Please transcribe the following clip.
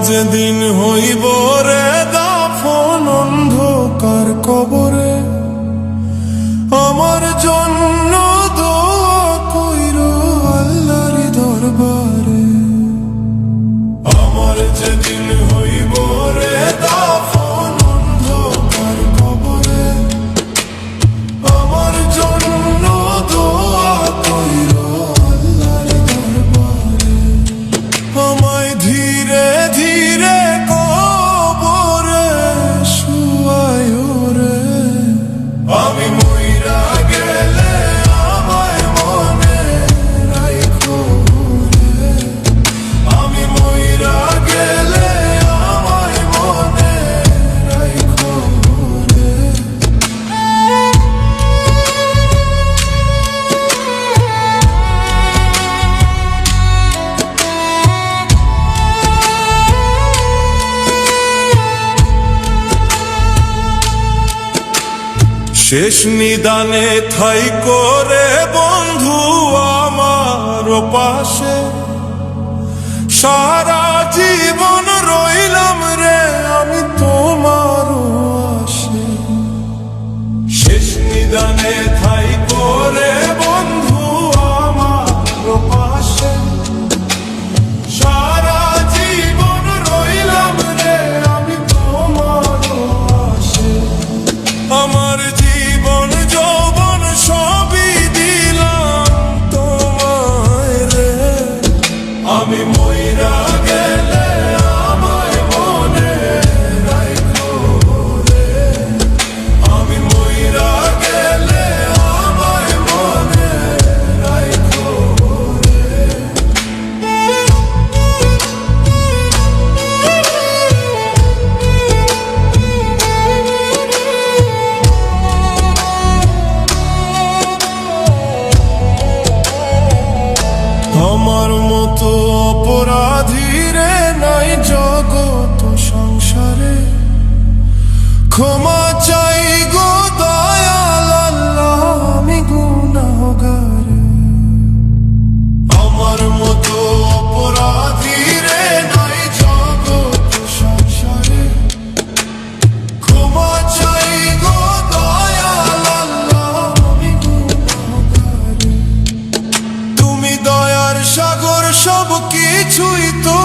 যেদিন হইব রে দাফন অন্ধকার কবরে, আমার জন্য দোয়া কইরো আল্লাহর দরবারে। আমার যেদিন হইব রে দাফন অন্ধকার কবরে, আমার জন্য দোয়া কইরো আল্লাহর দরবারে। আমায় ধীরে ধীরে কবরে শুয়ায়ো রে, আমি মইরা গেলে আমায় মনে রাইখো রে, আমি মইরা গেলে আমায় মনে রাইখো রে। শেষ নিদানে ঠাই করে বন্ধু আমার পাশে, সারা জীবন রইলাম রে আমি তোমার আশে। শেষ নিদানে ঠাই করে বন্ধু আমার পাশে, সারা জীবন রইলাম রে আমি তোমার আশে। আমার জীবন যৌবন সবই দিলাম তোমায় রে, আমি মইরা গেলে আমায় মনে রাইখো রে, আমি মইরা গেলে আমায় মনে রাইখো রে। আমার মতো অপরাধী রে নাই জগত সংসারে, ক্ষমা চাই গো দয়াল আল্লাহ আমি গুনাহগারে। আমার মতো অপরাধী রে নাই জগত সংসারে, ক্ষমা চাই গো দয়াল আল্লাহ আমি গুনাহগারে। তুমি দয়ার সাগর সব কিছুই তো